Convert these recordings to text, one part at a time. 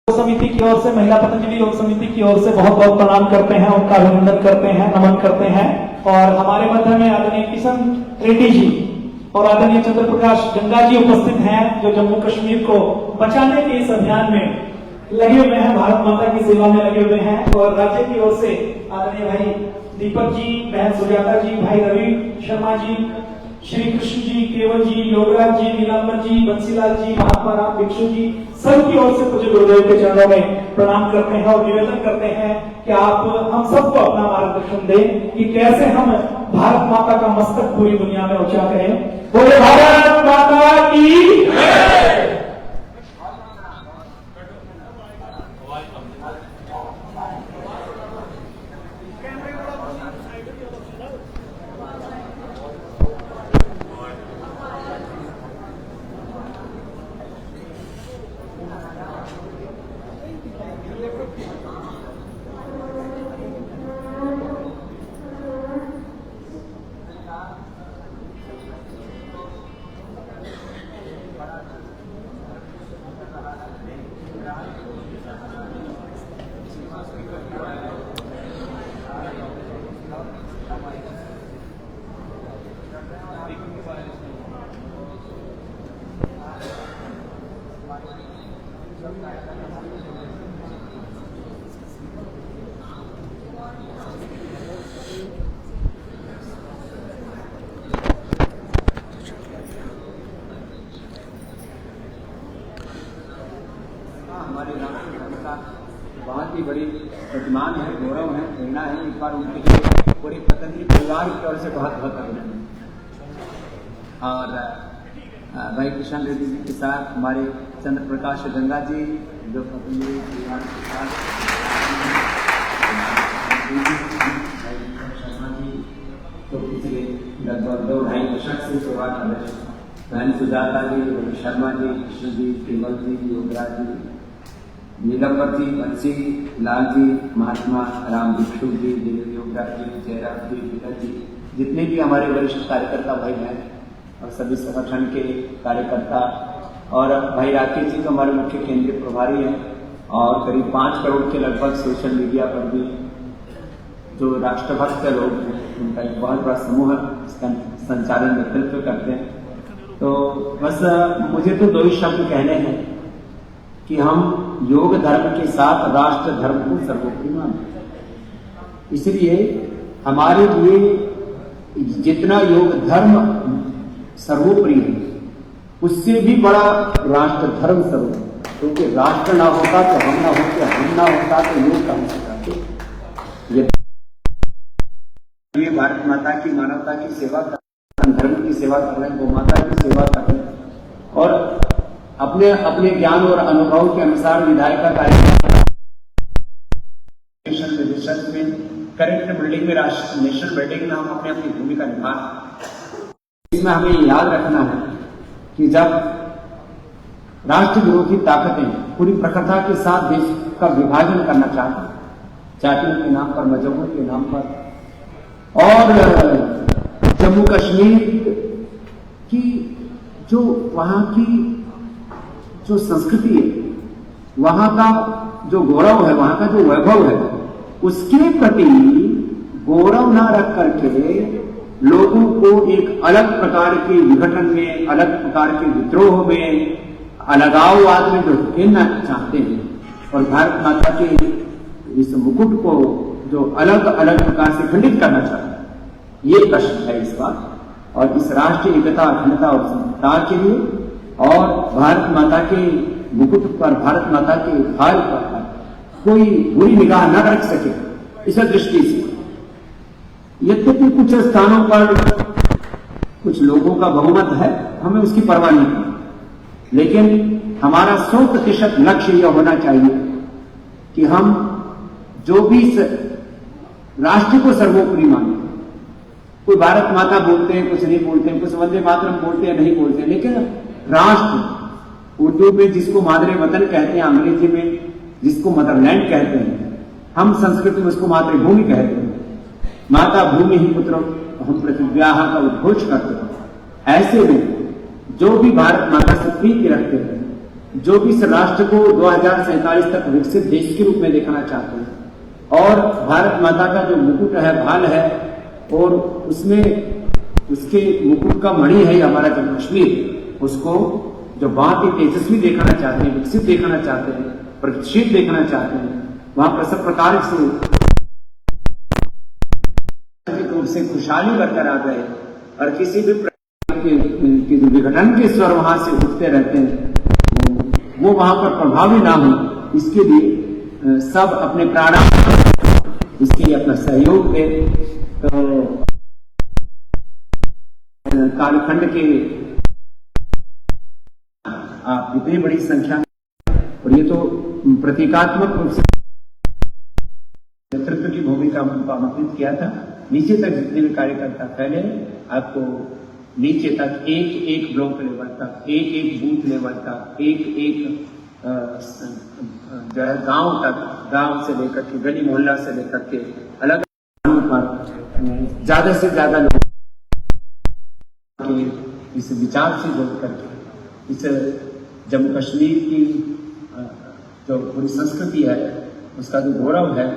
समिति की ओर से, महिला पतंजलि योग समिति की ओर से बहुत बहुत प्रणाम करते हैं, उनका अभिनंदन करते हैं, नमन करते हैं। और हमारे मध्य में आदरणीय किशन रेड्डी जी और आदरणीय चंद्र प्रकाश गंगा जी उपस्थित हैं, जो जम्मू कश्मीर को बचाने के इस अभियान में लगे हुए हैं, भारत माता की सेवा में लगे हुए हैं। और राज्य की ओर से आदरणीय भाई दीपक जी, बहन सुजाता जी, भाई रवि शर्मा जी, श्री कृष्ण जी, केवल जी, योगराज जी, नीलांबर जी, बंसीलाल जी, महात्मा राम भिक्षु जी, सबकी ओर से पूज्य गुरुदेव के चरणों में प्रणाम करते हैं और निवेदन करते हैं कि आप हम सबको अपना मार्गदर्शन दें कि कैसे हम भारत माता का मस्तक पूरी दुनिया में ऊंचा करें। बोले भारत माता की जय। हमारे राष्ट्र धर्म का बहुत ही बड़ी प्रतिमान है, गौरव है, प्रेरणा है। एक बार उनके लिए पूरे पतंजलि परिवार की ओर से बहुत बहुत अभिनंदन। और भाई किशन रेड्डी जी के साथ हमारे चंद्र प्रकाश गंगा जी, जो पतंजलि परिवार के साथ शर्मा जी, तो पिछले लगभग 2-2.5 दशक से सेवा कर रहे हैं। बहन सुजाता जी, शर्मा जी, कृष्ण जी, केवल जी, योगराज जी, नीलंबर जी, बंसी लाल जी, महात्मा राम भिक्षु जी, योगराज जी, जयराम जी, विकल जी, जितने भी हमारे वरिष्ठ कार्यकर्ता भाई हैं और सभी संगठन के कार्यकर्ता, और भाई राकेश जी तो हमारे मुख्य केंद्रीय प्रभारी हैं, और करीब 5 करोड़ के लगभग सोशल मीडिया पर भी जो राष्ट्रभक्त लोग हैं, उनका एक बहुत बड़ा समूह इसका संचालन नेतृत्व करते हैं। तो बस मुझे तो 2 ही शब्द कहने हैं कि हम योग धर्म के साथ राष्ट्र धर्म को सर्वोपरि मानते हैं। इसलिए हमारे लिए जितना योग धर्म सर्वोपरि है, उससे भी बड़ा राष्ट्र धर्म सर्वोपरि, क्योंकि राष्ट्र ना होता तो हम ना होते, हम ना होता तो योग हम सिखाते। ये भारत माता की, मानवता की सेवा कर, धर्म की सेवा कर रहे हैं, गौ माता की सेवा कर रहे हैं, और अपने अपने ज्ञान और अनुभव के अनुसार विधायिका कार्यक्रम में करेक्ट बिल्डिंग में, नेशनल बिल्डिंग में हम अपनी अपनी भूमिका निभा। इसमें हमें याद रखना है कि जब राष्ट्र विरोधी ताकतें पूरी प्रखरता के साथ देश का विभाजन करना चाहती, जातियों के नाम पर, मजहबों के नाम पर, और जम्मू कश्मीर की जो वहां की जो संस्कृति है, वहां का जो गौरव है, वहां का जो वैभव है, उसके प्रति गौरव न रख करके लोगों को एक अलग प्रकार के विघटन में, अलग प्रकार के विद्रोह में, अलगाववाद में जो ढकेलना चाहते हैं, और भारत माता के इस मुकुट को जो अलग अलग प्रकार से खंडित करना चाहते हैं, ये प्रश्न है इस बार। और इस राष्ट्रीय एकता, अखंडता और संप्रभुता के लिए, और भारत माता के मुकुट पर, भारत माता के भार पर कोई बुरी निगाह न रख सके, इस दृष्टि से यद्यपि कुछ स्थानों पर कुछ लोगों का बहुमत है, हमें उसकी परवाह नहीं है, लेकिन हमारा 100% लक्ष्य यह होना चाहिए कि हम जो भी राष्ट्र को सर्वोपरि माने। कोई भारत माता बोलते हैं, कुछ नहीं बोलते हैं, कुछ वंदे मातरम बोलते हैं, नहीं बोलते हैं, लेकिन राष्ट्र, उर्दू में जिसको मादरे वतन कहते हैं, अंग्रेजी में जिसको मदरलैंड कहते हैं, हम संस्कृत में उसको मातृभूमि कहते हैं। माता भूमि ही पुत्र हम पृथ्व्याः का उद्घोष करते हैं। ऐसे में जो भी भारत माता से प्रीति रखते हैं, जो भी इस राष्ट्र को 2047 तक विकसित देश के रूप में देखना चाहते हैं और भारत माता का जो मुकुट है, भाल है, और उसमें उसके मुकुट का मणि है हमारा जम्मू कश्मीर, उसको जो बहुत ही तेजस्वी देखना चाहते हैं, विकसित देखना चाहते हैं, प्रतिष्ठित देखना चाहते हैं, वहां पर सब प्रकार से खुशहाली बरकरार रहे और किसी भी प्रकार के विघटन के स्वर वहां से उठते रहते हैं वो वहां पर प्रभावी ना हो, इसके लिए सब अपने प्राणांत इसके लिए अपना सहयोग दे। तो कालखंड के आप इतनी बड़ी संख्या, और ये तो प्रतीकात्मक रूप से नेतृत्व की भूमिका को आमंत्रित किया था। नीचे तक जितने भी कार्यकर्ता फैले, आपको नीचे तक एक एक ब्लॉक लेवल तक, एक एक बूथ लेवल तक, एक एक जो है गांव तक, गांव से लेकर के गली मोहल्ला से लेकर के अलग पर ज्यादा से ज्यादा लोग इस विचार से जोड़ करके इस जम्मू कश्मीर की जो पूरी संस्कृति है, उसका जो गौरव है,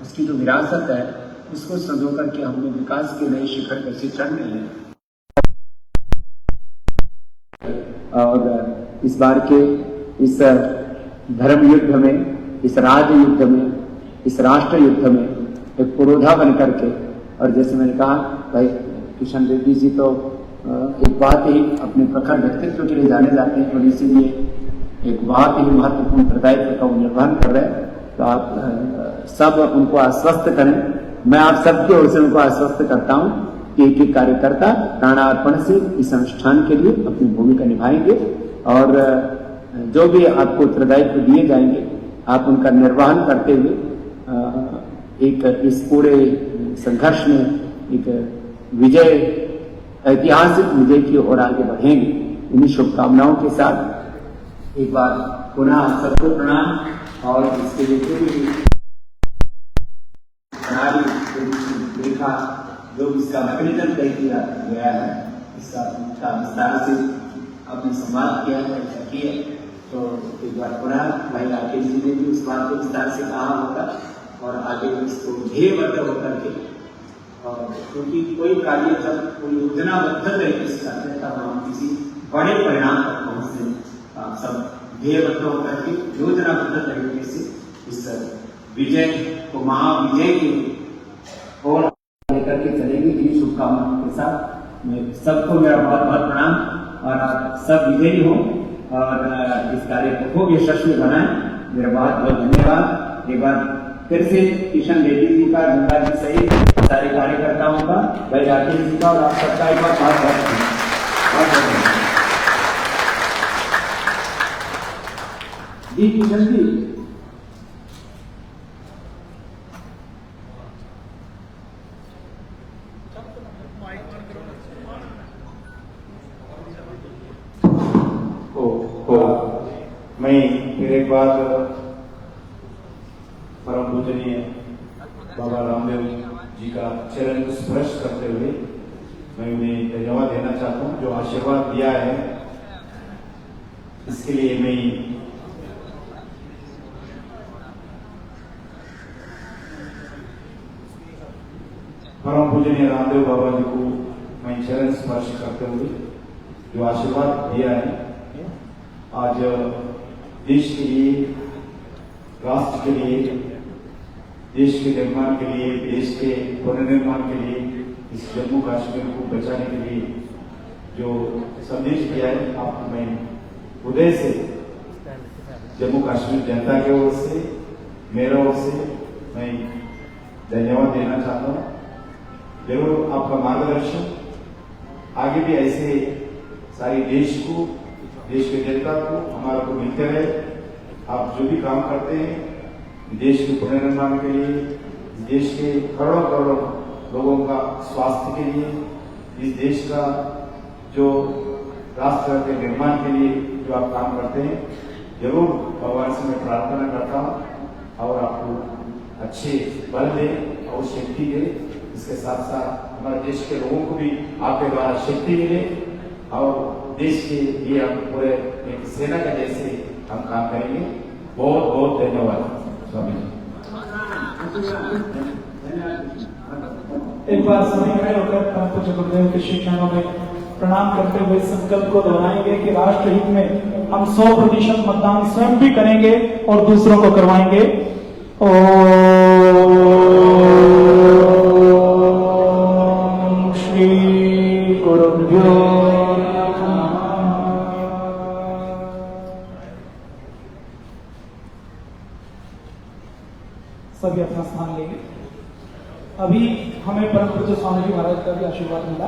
उसकी जो विरासत है, उसको संजो करके हमने विकास के नए शिखर कैसे चढ़ रहे हैं। और इस बार के इस धर्म युद्ध में, इस राज्य युद्ध में, इस राष्ट्र युद्ध में एक पुरोधा बन करके, और जैसे मैंने कहा भाई किशन रेड्डी जी तो एक बात ही अपने प्रखर व्यक्तित्व के लिए जाने जाते हैं, और इसीलिए एक बहुत ही महत्वपूर्ण दायित्व का निर्वहन कर रहे हैं। तो आप सब उनको आश्वस्त करें, मैं आप सबकी ओर से उनको आश्वस्त करता हूं कि एक एक कार्यकर्ता प्राणार्पण से इस अनुष्ठान के लिए अपनी भूमिका निभाएंगे, और जो भी आपको उत्तरदायित्व दिए जाएंगे आप उनका निर्वहन करते हुए एक इस पूरे संघर्ष में एक विजय, ऐतिहासिक विजय की ओर आगे बढ़ेंगे। इन्हीं शुभकामनाओं के साथ एक बार पुनः सबको प्रणाम, और इसके लिए जो भी प्रणाली देखा, जो इसका मैकेनिज्म तय किया गया है, इसका विस्तार से अपने संवाद किया, चर्चा की है। तो एक बार पुनः भाई राकेश जी ने भी उस बात को विस्तार से कहा होगा, और आगे इसको ध्येयबद्ध होकर के, और क्योंकि कोई कार्य जब कोई योजनाबद्ध तरीके से करते हैं तब हम किसी बड़े परिणाम तक पहुंचते हैं। आप सब ध्येयबद्ध होकर के योजनाबद्ध तरीके से इस विजय को, महाविजय की ओर लेकर के चलेंगे। इन शुभकामनाओं के साथ मैं सबको मेरा बहुत बहुत प्रणाम, और आप सब विजयी हो और इस कार्य को खूब यशस्वी बनाएं। मेरा बहुत बहुत धन्यवाद। एक बार फिर से किशन रेड्डी जी का, गंगा जी सहित सारे कार्यकर्ताओं का, भाई राकेश जी का, और आप सबका एक बार बहुत बहुत धन्यवाद जी। किशन जी, मैं फिर एक बार परम पूजनीय बाबा रामदेव जी का चरण स्पर्श करते हुए मैं उन्हें धन्यवाद देना चाहता हूं। जो आशीर्वाद दिया है इसके लिए मैं परम पूजनीय रामदेव बाबा जी को मैं चरण स्पर्श करते हुए जो आशीर्वाद दिया है, आज देश के लिए, राष्ट्र के लिए, देश के निर्माण के लिए, देश के पुनर्निर्माण के लिए, इस जम्मू कश्मीर को बचाने के लिए जो संदेश दिया है, आपको मैं हृदय से जम्मू कश्मीर जनता की ओर से, मेरे ओर से मैं धन्यवाद देना चाहता हूँ। जरूर आपका मार्गदर्शन आगे भी ऐसे सारे देश को, देश के जनता को, हमारा को मिलते रहे। आप जो भी काम करते हैं देश के पुनर्निर्माण के लिए, देश के करोड़ों करोड़ों लोगों का स्वास्थ्य के लिए, इस देश का जो राष्ट्र के निर्माण के लिए जो आप काम करते हैं, जरूर भगवान से मैं प्रार्थना करता हूँ और आपको अच्छे बल दे और शक्ति दे। इसके साथ साथ हमारे देश के लोगों को भी आपके द्वारा शक्ति मिले और देश के लिए हम पूरे एक सेना के जैसे हम काम करेंगे। बहुत बहुत धन्यवाद स्वामी जी। एक बार सभी खड़े होकर परम पूज्य गुरुदेव के श्री चरणों में प्रणाम करते हुए संकल्प को दोहराएंगे कि राष्ट्र हित में हम 100% मतदान स्वयं भी करेंगे और दूसरों को करवाएंगे। ओम श्री गुरुभ्यो नमः। सभी अपना स्थान लेंगे। अभी हमें परम पूज्य स्वामी जी महाराज का भी आशीर्वाद मिला।